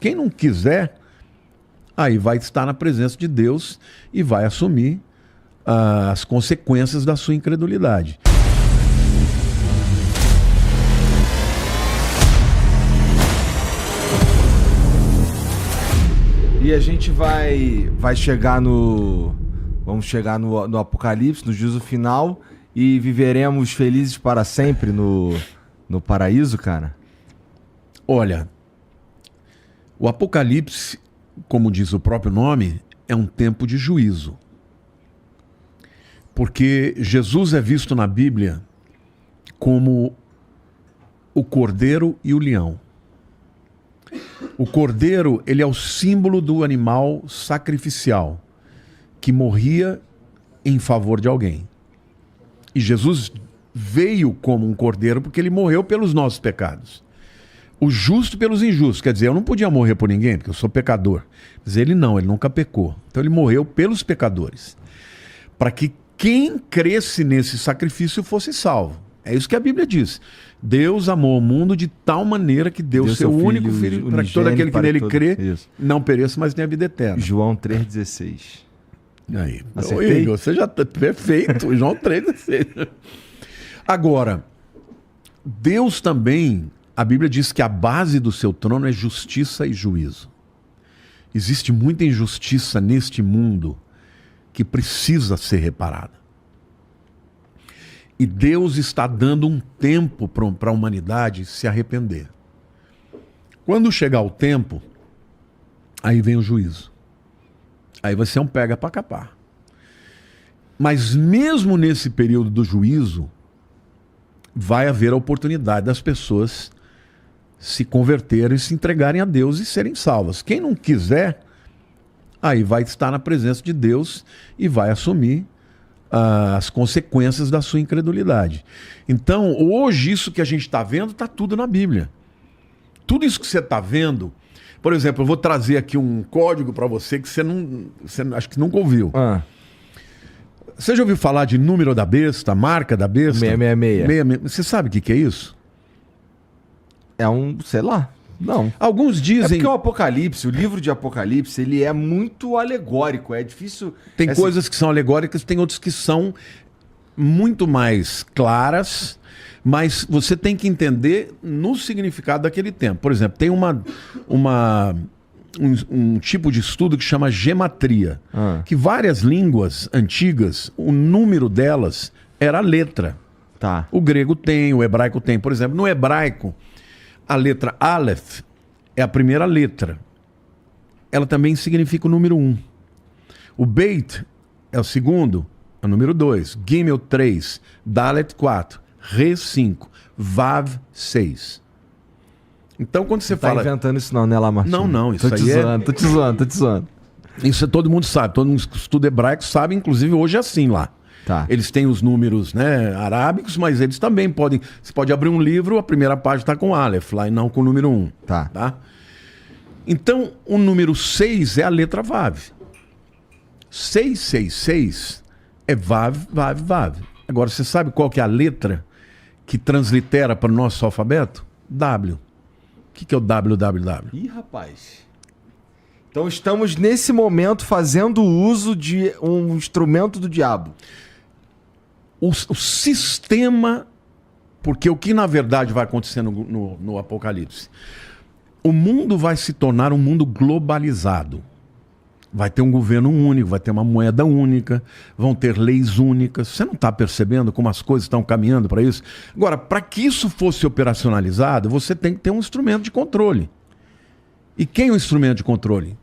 Quem não quiser, aí vai estar na presença de Deus e vai assumir as consequências da sua incredulidade. E a gente vai chegar no... Vamos chegar no Apocalipse, no juízo final, e viveremos felizes para sempre no paraíso, cara? Olha, o Apocalipse, como diz o próprio nome, é um tempo de juízo. Porque Jesus é visto na Bíblia como o cordeiro e o leão. O cordeiro, ele é o símbolo do animal sacrificial que morria em favor de alguém. E Jesus veio como um cordeiro porque ele morreu pelos nossos pecados. O justo pelos injustos. Quer dizer, eu não podia morrer por ninguém porque eu sou pecador. Mas ele não, ele nunca pecou. Então ele morreu pelos pecadores. Para que quem cresce nesse sacrifício fosse salvo. É isso que a Bíblia diz. Deus amou o mundo de tal maneira que deu seu único filho para que todo aquele que nele crê não pereça, mas tenha vida eterna. João 3,16. Aí, acertei? Você já tá perfeito. João 3,16. Agora, Deus também, a Bíblia diz que a base do seu trono é justiça e juízo. Existe muita injustiça neste mundo que precisa ser reparada. E Deus está dando um tempo para a humanidade se arrepender. Quando chegar o tempo, aí vem o juízo. Aí vai ser um pega para capar. Mas mesmo nesse período do juízo, vai haver a oportunidade das pessoas se converterem, se entregarem a Deus e serem salvas. Quem não quiser, aí vai estar na presença de Deus e vai assumir as consequências da sua incredulidade. Então, hoje, isso que a gente está vendo, está tudo na Bíblia. Tudo isso que você está vendo... Por exemplo, eu vou trazer aqui um código para você que você acho que nunca ouviu. Você já ouviu falar de número da besta, marca da besta? 666. Você sabe o que é isso? É um, sei lá, não. Alguns dizem... É porque o Apocalipse, o livro de Apocalipse, ele é muito alegórico, é difícil... Tem coisas que são alegóricas, tem outras que são muito mais claras, mas você tem que entender no significado daquele tempo. Por exemplo, tem um tipo de estudo que chama gematria, que várias línguas antigas, o número delas era a letra. Tá. O grego tem, o hebraico tem. Por exemplo, no hebraico, a letra Aleph é a primeira letra. Ela também significa o número 1. O Beit é o segundo, é o número 2. Gimel 3, Dalet 4, Re 5, Vav 6. Então quando você fala... Tá inventando isso não, né, Lamartine? Não, isso tô aí Tô te zoando. Isso todo mundo sabe, todo mundo que estuda hebraico sabe, inclusive hoje é assim lá. Tá. Eles têm os números, né, arábicos, mas eles também podem... Você pode abrir um livro, a primeira página está com Aleph lá e não com o número 1. Tá? Então, o número 6 é a letra Vav. 666 é Vav, Vav, Vav. Agora, você sabe qual que é a letra que translitera para o nosso alfabeto? W. O que é o WWW? Ih, rapaz. Então estamos nesse momento fazendo uso de um instrumento do diabo. O sistema, porque o que na verdade vai acontecer no Apocalipse? O mundo vai se tornar um mundo globalizado. Vai ter um governo único, vai ter uma moeda única, vão ter leis únicas. Você não está percebendo como as coisas estão caminhando para isso? Agora, para que isso fosse operacionalizado, você tem que ter um instrumento de controle. E quem é o instrumento de controle?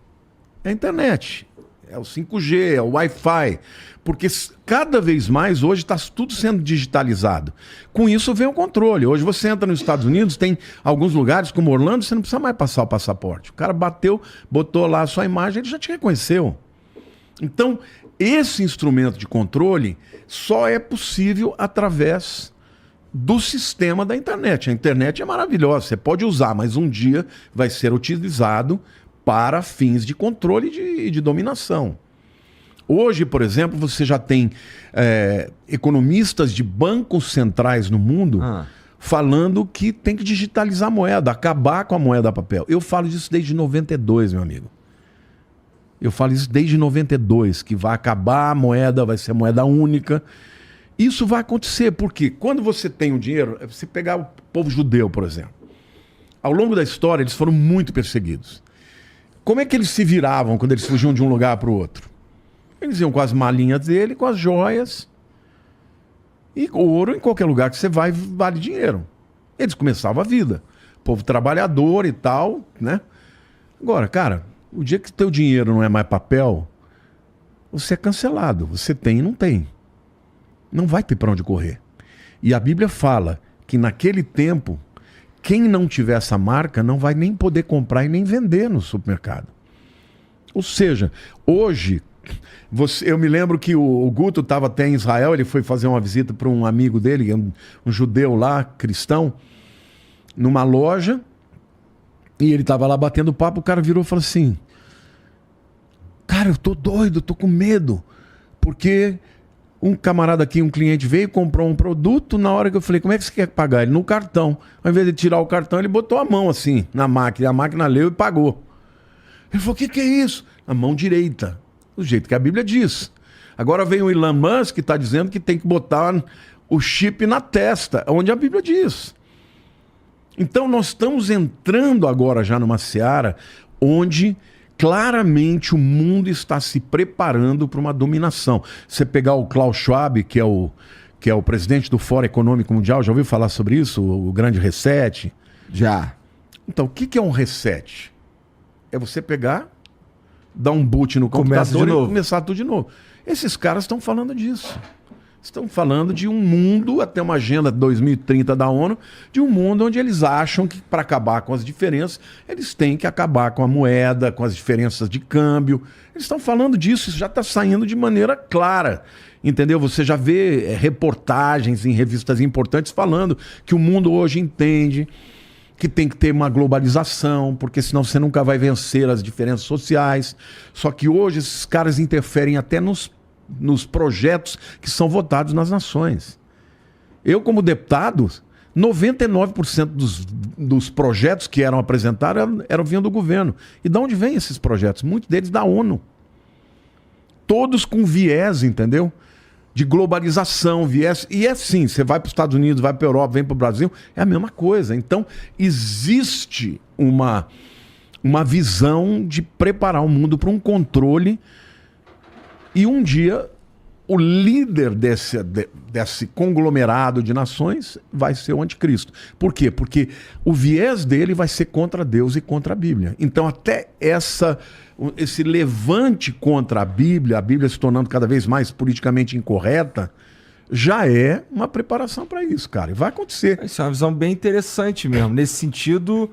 É a internet, é o 5G, é o Wi-Fi. Porque cada vez mais hoje está tudo sendo digitalizado. Com isso vem o controle. Hoje você entra nos Estados Unidos, tem alguns lugares como Orlando, você não precisa mais passar o passaporte. O cara bateu, botou lá a sua imagem, ele já te reconheceu. Então, esse instrumento de controle só é possível através do sistema da internet. A internet é maravilhosa, você pode usar, mas um dia vai ser utilizado para fins de controle e de dominação. Hoje, por exemplo, você já tem economistas de bancos centrais no mundo falando que tem que digitalizar a moeda, acabar com a moeda papel. Eu falo disso desde 92, meu amigo. Eu falo isso desde 92, que vai acabar a moeda, vai ser moeda única. Isso vai acontecer, porque quando você tem o dinheiro, você pegar o povo judeu, por exemplo. Ao longo da história, eles foram muito perseguidos. Como é que eles se viravam quando eles fugiam de um lugar para o outro? Eles iam com as malinhas dele, com as joias. E ouro, em qualquer lugar que você vai, vale dinheiro. Eles começavam a vida. Povo trabalhador e tal, né? Agora, cara, o dia que teu dinheiro não é mais papel, você é cancelado. Você tem e não tem. Não vai ter para onde correr. E a Bíblia fala que naquele tempo, quem não tiver essa marca não vai nem poder comprar e nem vender no supermercado. Ou seja, hoje, eu me lembro que o Guto estava até em Israel, ele foi fazer uma visita para um amigo dele, um judeu lá, cristão, numa loja, e ele estava lá batendo papo, o cara virou e falou assim: cara, eu tô doido, eu tô com medo, porque um camarada aqui, um cliente veio, comprou um produto, na hora que eu falei, como é que você quer pagar? Ele, no cartão. Ao invés de tirar o cartão, ele botou a mão assim, na máquina, a máquina leu e pagou. Ele falou, o que é isso? A mão direita, do jeito que a Bíblia diz. Agora vem o Elon Musk que está dizendo que tem que botar o chip na testa, onde a Bíblia diz. Então nós estamos entrando agora já numa seara onde claramente o mundo está se preparando para uma dominação. Você pegar o Klaus Schwab, que é o presidente do Fórum Econômico Mundial, já ouviu falar sobre isso? O grande reset? Já. Então, o que é um reset? É você pegar, dar um boot no computador e começar tudo de novo. Esses caras estão falando disso. Estão falando de um mundo, até uma agenda 2030 da ONU, de um mundo onde eles acham que para acabar com as diferenças, eles têm que acabar com a moeda, com as diferenças de câmbio. Eles estão falando disso, isso já está saindo de maneira clara. Entendeu? Você já vê reportagens em revistas importantes falando que o mundo hoje entende que tem que ter uma globalização, porque senão você nunca vai vencer as diferenças sociais. Só que hoje esses caras interferem até nos projetos que são votados nas nações. Eu, como deputado, 99% dos projetos que eram apresentados eram vindo do governo. E de onde vêm esses projetos? Muitos deles da ONU. Todos com viés, entendeu? De globalização, viés. E é assim, você vai para os Estados Unidos, vai para a Europa, vem para o Brasil, é a mesma coisa. Então, existe uma visão de preparar o mundo para um controle. E um dia, o líder desse conglomerado de nações vai ser o anticristo. Por quê? Porque o viés dele vai ser contra Deus e contra a Bíblia. Então, até esse levante contra a Bíblia se tornando cada vez mais politicamente incorreta, já é uma preparação para isso, cara. E vai acontecer. Isso é uma visão bem interessante mesmo. Nesse sentido,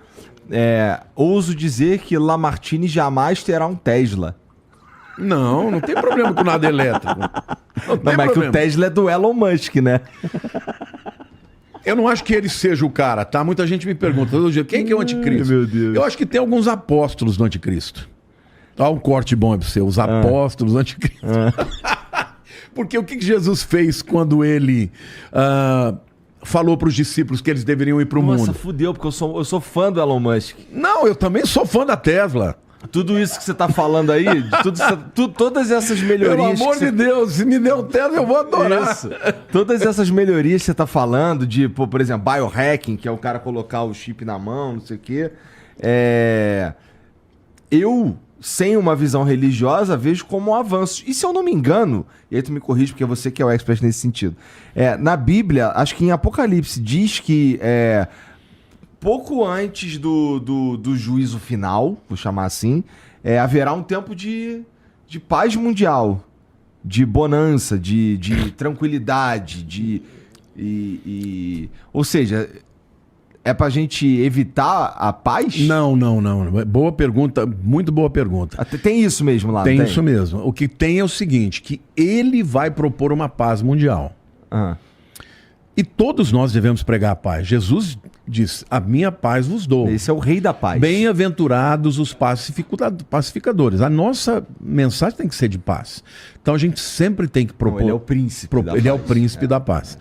ouso dizer que Lamartine jamais terá um Tesla. Não tem problema com nada elétrico. Não, mas que o Tesla é do Elon Musk, né? Eu não acho que ele seja o cara, tá? Muita gente me pergunta todo dia, quem que é o anticristo? Meu Deus. Eu acho que tem alguns apóstolos do anticristo. Olha um corte bom aí pra você, os apóstolos do anticristo. Porque o que Jesus fez quando ele falou para os discípulos que eles deveriam ir para o mundo? Nossa, fudeu, porque eu sou fã do Elon Musk. Não, eu também sou fã da Tesla. Tudo isso que você tá falando aí, todas essas melhorias... Pelo amor de Deus, se me der um Tesla, eu vou adorar. Isso. Todas essas melhorias que você tá falando, de, por exemplo, biohacking, que é o cara colocar o chip na mão, não sei o quê. Eu, sem uma visão religiosa, vejo como um avanço. E se eu não me engano, e aí tu me corrige, porque você que é o expert nesse sentido. Na Bíblia, acho que em Apocalipse, diz que... pouco antes do juízo final, vou chamar assim, haverá um tempo de paz mundial, de bonança, de tranquilidade, ou seja, é pra gente evitar a paz? Não. Boa pergunta, muito boa pergunta. Tem isso mesmo lá? Tem isso mesmo. O que tem é o seguinte, que ele vai propor uma paz mundial. E todos nós devemos pregar a paz. Jesus diz, a minha paz vos dou. Esse é o rei da paz. Bem-aventurados os pacificadores. A nossa mensagem tem que ser de paz. Então a gente sempre tem que propor... Ele é o príncipe da paz. Ele é o príncipe da paz.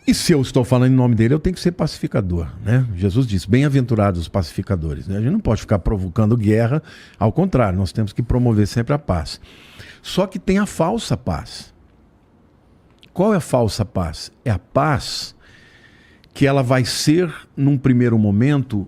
E se eu estou falando em nome dele, eu tenho que ser pacificador, né? Jesus disse, bem-aventurados os pacificadores, né? A gente não pode ficar provocando guerra, ao contrário, nós temos que promover sempre a paz. Só que tem a falsa paz. Qual é a falsa paz? É a paz que ela vai ser, num primeiro momento,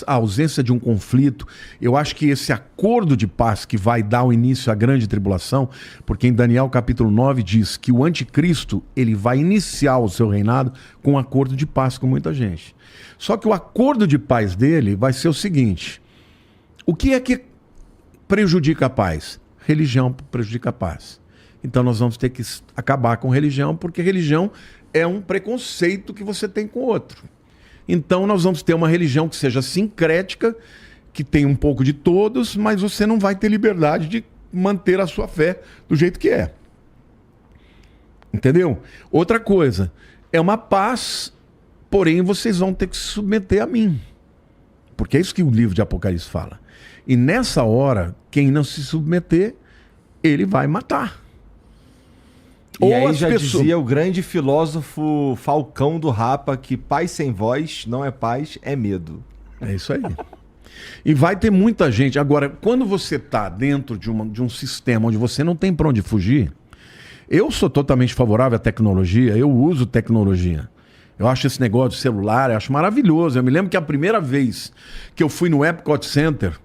a ausência de um conflito. Eu acho que esse acordo de paz que vai dar o início à grande tribulação, porque em Daniel capítulo 9 diz que o anticristo ele vai iniciar o seu reinado com um acordo de paz com muita gente. Só que o acordo de paz dele vai ser o seguinte: o que é que prejudica a paz? Religião prejudica a paz. Então nós vamos ter que acabar com religião, porque religião é um preconceito que você tem com o outro. Então nós vamos ter uma religião que seja sincrética, que tenha um pouco de todos, mas você não vai ter liberdade de manter a sua fé do jeito que é. Entendeu? Outra coisa, é uma paz, porém vocês vão ter que se submeter a mim. Porque é isso que o livro de Apocalipse fala. E nessa hora, quem não se submeter, ele vai matar. E ou aí já dizia o grande filósofo Falcão do Rapa que paz sem voz não é paz, é medo. É isso aí. E vai ter muita gente. Agora, quando você está dentro de um sistema onde você não tem para onde fugir, eu sou totalmente favorável à tecnologia, eu uso tecnologia. Eu acho esse negócio de celular, eu acho maravilhoso. Eu me lembro que a primeira vez que eu fui no Epcot Center,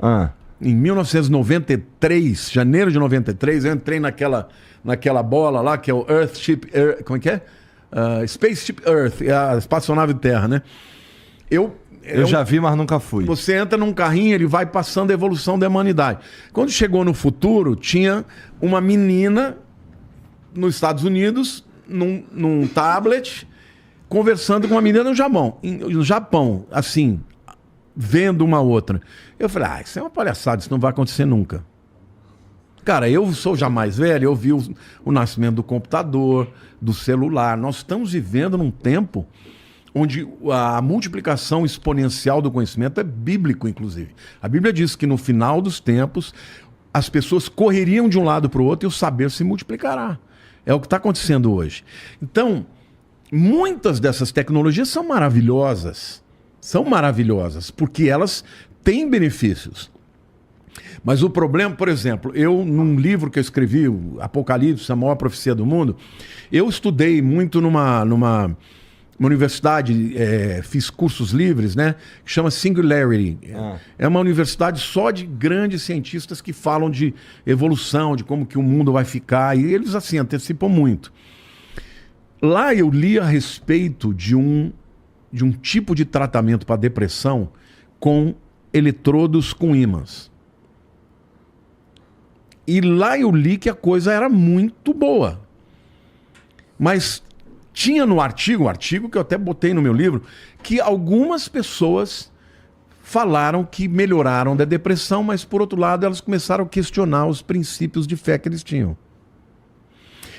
em 1993, janeiro de 93, eu entrei naquela bola lá, que é o Earthship, como é que é? Spaceship Earth, é a espaçonave Terra, né? Eu já vi, mas nunca fui. Você entra num carrinho, ele vai passando a evolução da humanidade. Quando chegou no futuro, tinha uma menina nos Estados Unidos, num tablet, conversando com uma menina no Japão, assim, vendo uma outra. Eu falei, isso é uma palhaçada, isso não vai acontecer nunca. Cara, eu sou já mais velho, eu vi o nascimento do computador, do celular. Nós estamos vivendo num tempo onde a multiplicação exponencial do conhecimento é bíblico, inclusive. A Bíblia diz que no final dos tempos, as pessoas correriam de um lado para o outro e o saber se multiplicará. É o que está acontecendo hoje. Então, muitas dessas tecnologias são maravilhosas. São maravilhosas, porque elas têm benefícios. Mas o problema, por exemplo, eu num livro que eu escrevi, o Apocalipse, a maior profecia do mundo, eu estudei muito numa universidade, fiz cursos livres, né? Que chama Singularity. É uma universidade só de grandes cientistas que falam de evolução, de como que o mundo vai ficar, e eles assim antecipam muito. Lá eu li a respeito de um tipo de tratamento para depressão com eletrodos com ímãs. E lá eu li que a coisa era muito boa. Mas tinha no artigo, um artigo que eu até botei no meu livro, que algumas pessoas falaram que melhoraram da depressão, mas por outro lado elas começaram a questionar os princípios de fé que eles tinham.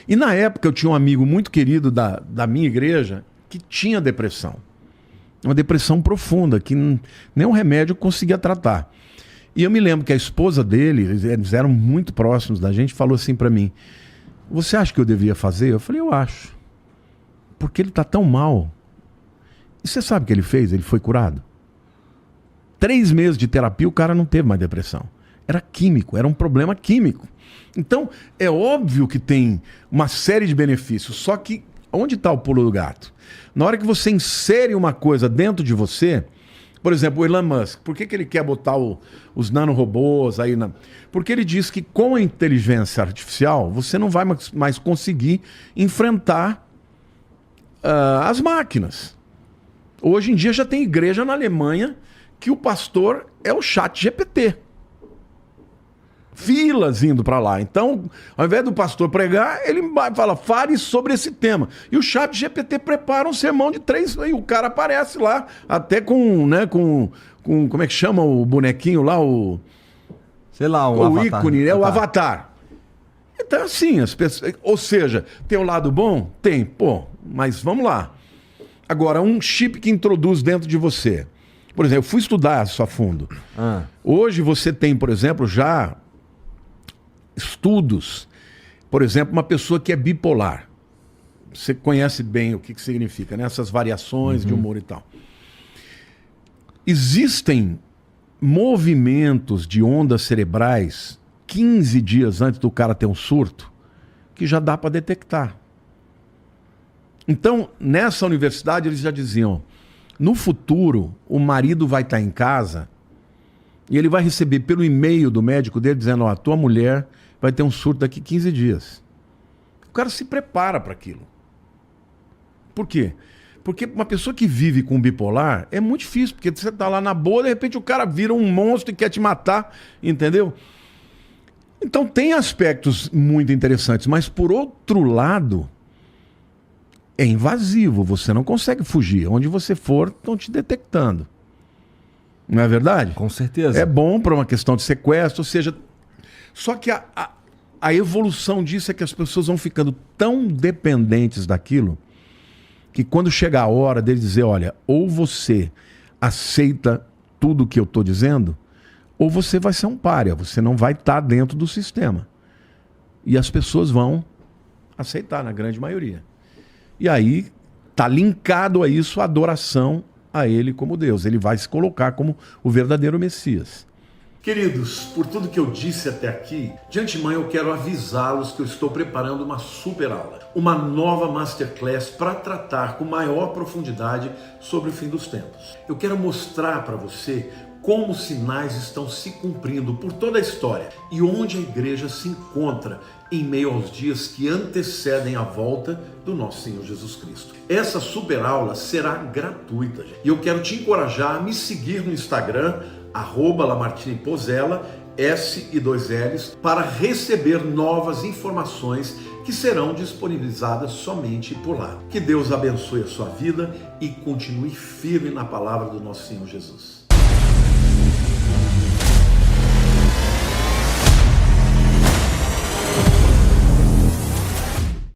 E na época eu tinha um amigo muito querido da minha igreja que tinha depressão. Uma depressão profunda, que nenhum remédio conseguia tratar. E eu me lembro que a esposa dele, eles eram muito próximos da gente, falou assim para mim, você acha que eu devia fazer? Eu falei, eu acho. Porque ele está tão mal. E você sabe o que ele fez? Ele foi curado. 3 meses de terapia, o cara não teve mais depressão. Era químico, era um problema químico. Então, é óbvio que tem uma série de benefícios, só que onde está o pulo do gato? Na hora que você insere uma coisa dentro de você, por exemplo, o Elon Musk, por que ele quer botar os nanorobôs aí? Porque ele diz que com a inteligência artificial, você não vai mais conseguir enfrentar as máquinas. Hoje em dia já tem igreja na Alemanha que o pastor é o ChatGPT. Filas indo para lá. Então, ao invés do pastor pregar, ele vai falar, fale sobre esse tema. E o ChatGPT prepara um sermão de 3, e o cara aparece lá, até com como é que chama o bonequinho lá, sei lá, o avatar, ícone, né? O avatar. Então, assim, as pessoas, ou seja, tem o lado bom? Tem, mas vamos lá. Agora, um chip que introduz dentro de você. Por exemplo, eu fui estudar isso a fundo. Hoje você tem, por exemplo, já estudos. Por exemplo, uma pessoa que é bipolar. você conhece bem o que significa, né? Essas variações de humor e tal. Existem movimentos de ondas cerebrais 15 dias antes do cara ter um surto que já dá para detectar. Então, nessa universidade, eles já diziam, no futuro, o marido vai estar em casa e ele vai receber pelo e-mail do médico dele dizendo, ó, tua mulher vai ter um surto daqui 15 dias. O cara se prepara para aquilo. Por quê? Porque uma pessoa que vive com bipolar é muito difícil, porque você tá lá na boa, de repente o cara vira um monstro e quer te matar, entendeu? Então tem aspectos muito interessantes, mas por outro lado, é invasivo, você não consegue fugir. Onde você for, estão te detectando. Não é verdade? Com certeza. É bom para uma questão de sequestro, ou seja... Só que a evolução disso é que as pessoas vão ficando tão dependentes daquilo que quando chega a hora dele dizer, olha, ou você aceita tudo o que eu estou dizendo, ou você vai ser um pária, você não vai estar dentro do sistema. E as pessoas vão aceitar, na grande maioria. E aí está linkado a isso a adoração a ele como Deus. Ele vai se colocar como o verdadeiro Messias. Queridos, por tudo que eu disse até aqui, de antemão eu quero avisá-los que eu estou preparando uma super aula, uma nova masterclass para tratar com maior profundidade sobre o fim dos tempos. Eu quero mostrar para você como os sinais estão se cumprindo por toda a história e onde a igreja se encontra em meio aos dias que antecedem a volta do nosso Senhor Jesus Cristo. Essa super aula será gratuita, gente. E eu quero te encorajar a me seguir no Instagram, @lamartinepozella, S e 2 L's, para receber novas informações que serão disponibilizadas somente por lá. Que Deus abençoe a sua vida e continue firme na palavra do nosso Senhor Jesus.